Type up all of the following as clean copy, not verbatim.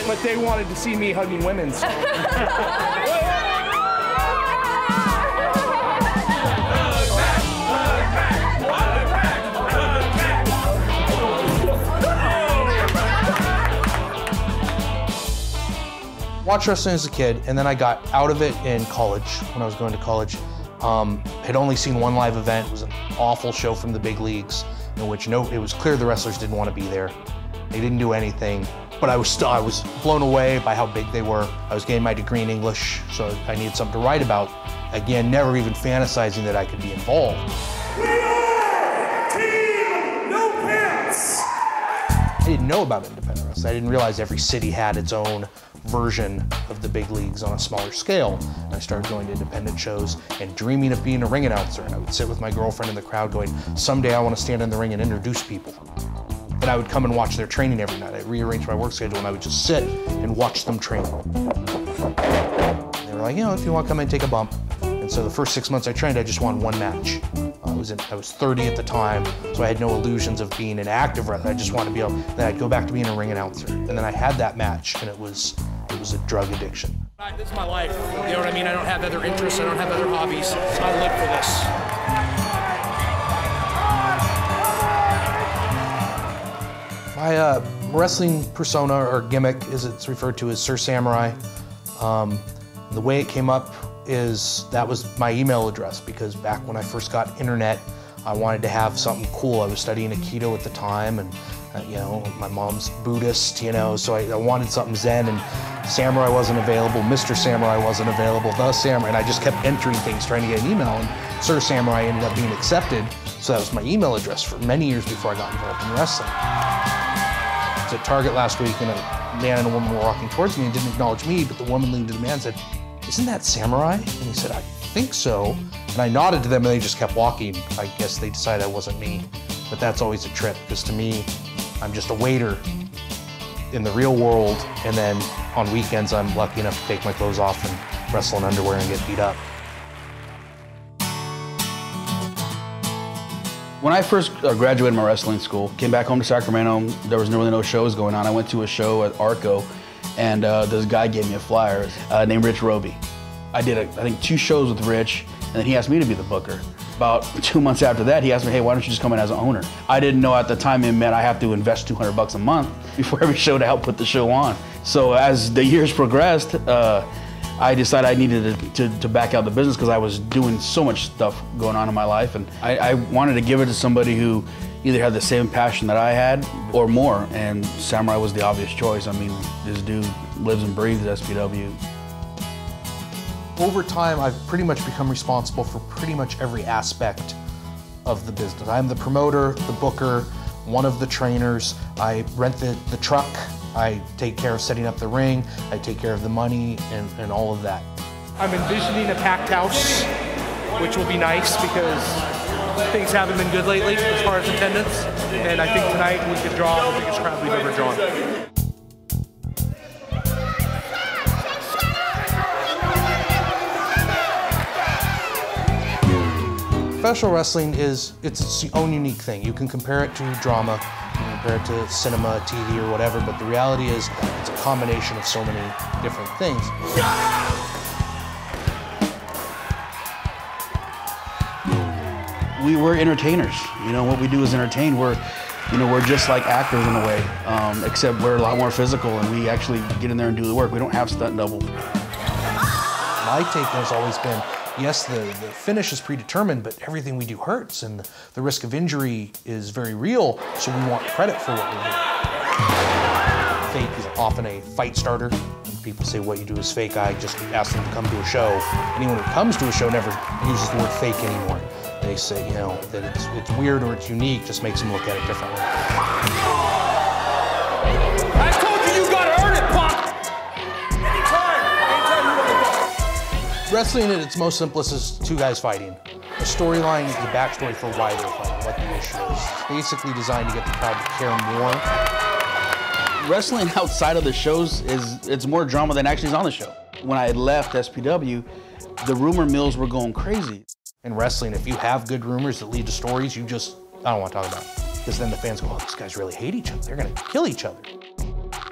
but they wanted to see me hugging women. So. Watched wrestling as a kid, and then I got out of it in college, when I was going to college. Had only seen one live event. It was an awful show from the big leagues, in which it was clear the wrestlers didn't want to be there. They didn't do anything, but I was blown away by how big they were. I was getting my degree in English, so I needed something to write about. Again, never even fantasizing that I could be involved. We are Team No Pants! I didn't know about independent wrestling. I didn't realize every city had its own version of the big leagues on a smaller scale. And I started going to independent shows and dreaming of being a ring announcer. And I would sit with my girlfriend in the crowd going, someday I want to stand in the ring and introduce people. And I would come and watch their training every night. I'd rearrange my work schedule and I would just sit and watch them train. They were like, if you want to come in and take a bump. And so the first 6 months I trained, I just won one match. I was 30 at the time, so I had no illusions of being an active wrestler. I just wanted to be able, then I'd go back to being a ring announcer. And then I had that match, and it was a drug addiction. This is my life, you know what I mean? I don't have other interests, I don't have other hobbies, so I live for this. My wrestling persona, or gimmick, as it's referred to as Sir Samurai. The way it came up is that was my email address, because back when I first got internet, I wanted to have something cool. I was studying Aikido at the time, and my mom's Buddhist, so I wanted something Zen, and Samurai wasn't available, Mr. Samurai wasn't available, The Samurai, and I just kept entering things, trying to get an email, and Sir Samurai ended up being accepted, so that was my email address for many years before I got involved in wrestling. I was at Target last week, and a man and a woman were walking towards me and didn't acknowledge me, but the woman leaned to the man and said, "Isn't that Samurai?" And he said, "I think so." And I nodded to them and they just kept walking. I guess they decided I wasn't me. But that's always a trip, because to me, I'm just a waiter in the real world, and then on weekends I'm lucky enough to take my clothes off and wrestle in underwear and get beat up. When I first graduated my wrestling school, came back home to Sacramento, there was really no shows going on. I went to a show at Arco, and this guy gave me a flyer named Rich Roby. I did, I think, 2 shows with Rich, and then he asked me to be the booker. About 2 months after that, he asked me, "Hey, why don't you just come in as an owner?" I didn't know at the time it meant I have to invest $200 a month before every show to help put the show on. So as the years progressed, I decided I needed to back out the business, because I was doing so much stuff going on in my life, and I wanted to give it to somebody who either had the same passion that I had or more, and Samurai was the obvious choice. I mean, this dude lives and breathes SPW. Over time, I've pretty much become responsible for pretty much every aspect of the business. I'm the promoter, the booker, one of the trainers. I rent the truck. I take care of setting up the ring. I take care of the money and all of that. I'm envisioning a packed house, which will be nice because things haven't been good lately as far as attendance. And I think tonight we could draw the biggest crowd we've ever drawn. Professional wrestling it's its own unique thing. You can compare it to drama, you can compare it to cinema, TV, or whatever, but the reality is it's a combination of so many different things. We're entertainers. What we do is entertain. We're just like actors in a way, except we're a lot more physical, and we actually get in there and do the work. We don't have stunt doubles. My take has always been, yes, the finish is predetermined, but everything we do hurts, and the risk of injury is very real, so we want credit for what we do. Fake is often a fight starter. When people say what you do is fake, I just ask them to come to a show. Anyone who comes to a show never uses the word fake anymore. They say, that it's weird or it's unique, just makes them look at it differently. I told you gotta earn it, Pop! Anytime you want to go. Wrestling at its most simplest is 2 guys fighting. The storyline is the backstory for why they're fighting, what the issue is. It's basically designed to get the crowd to care more. Wrestling outside of the shows it's more drama than actually is on the show. When I left SPW, the rumor mills were going crazy. In wrestling, if you have good rumors that lead to stories, I don't want to talk about it. Because then the fans go, "Oh, these guys really hate each other. They're going to kill each other."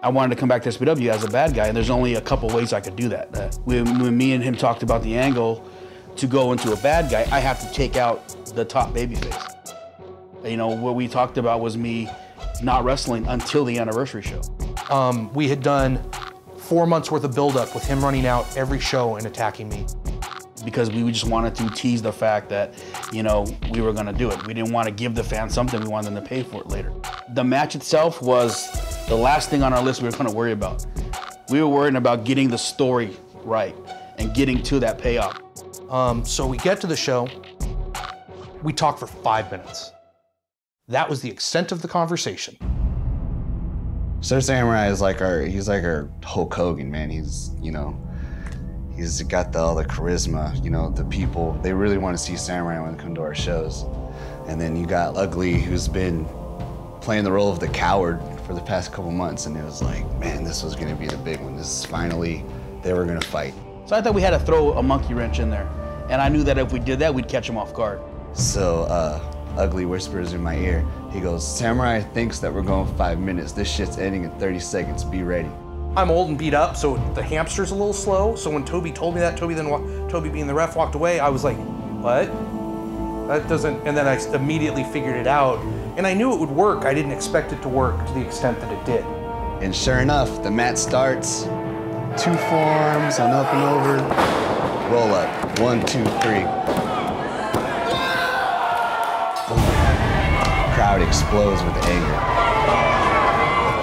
I wanted to come back to SPW as a bad guy, and there's only a couple ways I could do that. When me and him talked about the angle to go into a bad guy, I have to take out the top babyface. You know, what we talked about was me not wrestling until the anniversary show. We had done 4 months worth of buildup with him running out every show and attacking me. Because we just wanted to tease the fact that, you know, we were gonna do it. We didn't want to give the fans something, we wanted them to pay for it later. The match itself was the last thing on our list we were gonna worry about. We were worrying about getting the story right and getting to that payoff. So we get to the show, we talk for 5 minutes. That was the extent of the conversation. Sir Samurai is like he's like our Hulk Hogan, man. He's, you know, he's got all the charisma, you know, the people, they really want to see Samurai when they come to our shows. And then you got Ugly, who's been playing the role of the coward for the past couple months, and it was like, man, this was gonna be the big one. This is finally, they were gonna fight. So I thought we had to throw a monkey wrench in there. And I knew that if we did that, we'd catch him off guard. So Ugly whispers in my ear, he goes, Samurai thinks that we're going 5 minutes. This shit's ending in 30 seconds, be ready. I'm old and beat up, so the hamster's a little slow. So when Toby told me that, Toby being the ref walked away, I was like, what? That doesn't, and then I immediately figured it out. And I knew it would work. I didn't expect it to work to the extent that it did. And sure enough, the match starts, 2 forearms and up and over, roll up, 1, 2, 3. The crowd explodes with anger.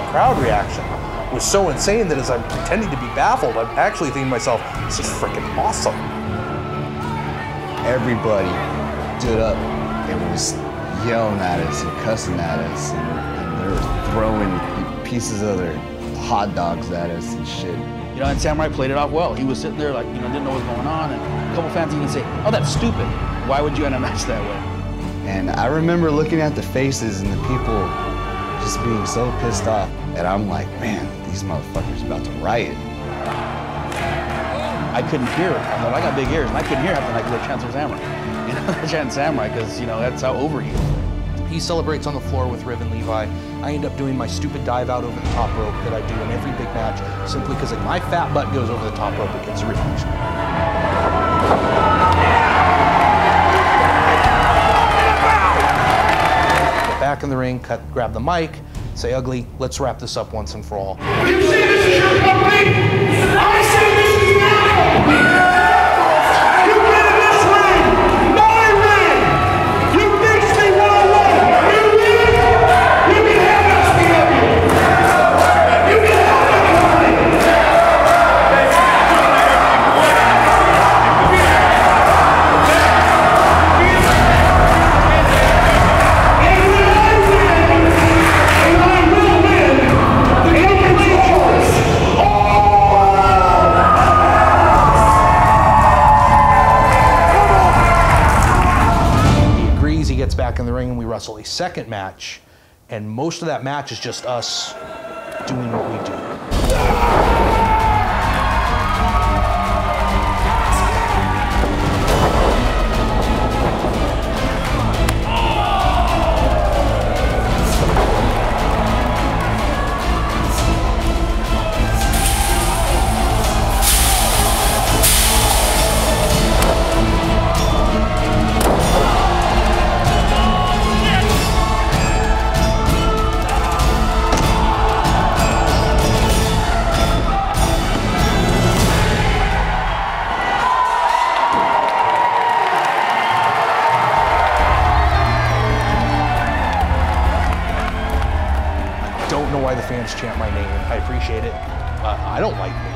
The crowd reaction was so insane that as I'm pretending to be baffled, I'm actually thinking to myself, this is freaking awesome. Everybody stood up and was yelling at us and cussing at us, and they were throwing pieces of their hot dogs at us and shit. You know, and Samurai played it off well. He was sitting there like, you know, didn't know what was going on, and a couple fans even say, oh, that's stupid. Why would you end a match that way? And I remember looking at the faces and the people just being so pissed off. And I'm like, man, these motherfuckers about to riot. I couldn't hear it. I thought, I got big ears, and I couldn't hear after I could chant Samurai. You know, chant Samurai, because, you know, that's how over he is. He celebrates on the floor with Riv and Levi. I end up doing my stupid dive out over the top rope that I do in every big match, simply because if my fat butt goes over the top rope, it gets a reaction. Back in the ring, grab the mic, say, Ugly, let's wrap this up once and for all. You say this is your company? I say this is now! You've been in this ring, my ring! You faced me one-on-one. You win, you can have SPW. You can have the company. Back in the ring and we wrestle a second match, and most of that match is just us doing what we do. Fans chant my name. I appreciate it. I don't like me.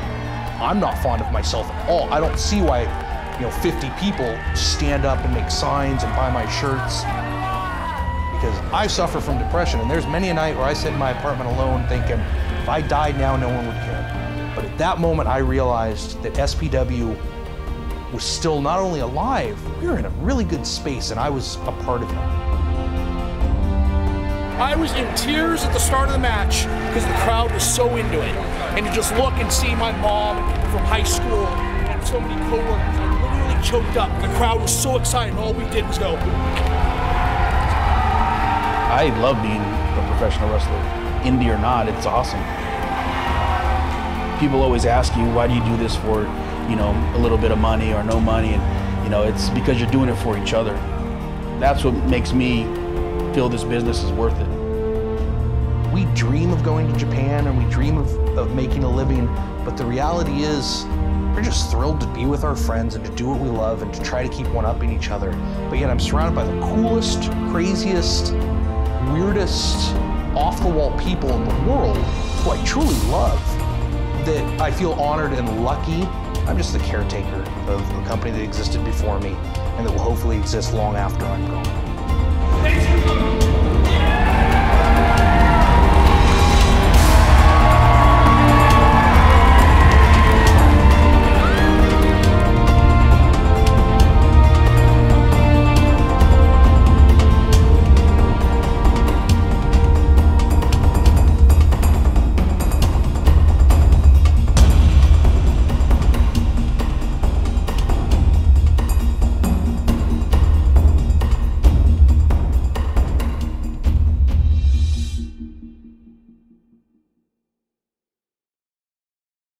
I'm not fond of myself at all. I don't see why, you know, 50 people stand up and make signs and buy my shirts, because I suffer from depression, and there's many a night where I sit in my apartment alone thinking, if I died now, no one would care. But at that moment, I realized that SPW was still not only alive, we were in a really good space, and I was a part of it. I was in tears at the start of the match because the crowd was so into it. And to just look and see my mom and people from high school and so many coworkers, I literally choked up. The crowd was so excited, and all we did was go. I love being a professional wrestler. Indie or not, it's awesome. People always ask you, why do you do this for, you know, a little bit of money or no money? And, you know, it's because you're doing it for each other. That's what makes me feel this business is worth it. We dream of going to Japan and we dream of making a living, but the reality is we're just thrilled to be with our friends and to do what we love and to try to keep one-upping each other. But yet I'm surrounded by the coolest, craziest, weirdest, off-the-wall people in the world who I truly love, that I feel honored and lucky. I'm just the caretaker of a company that existed before me and that will hopefully exist long after I'm gone.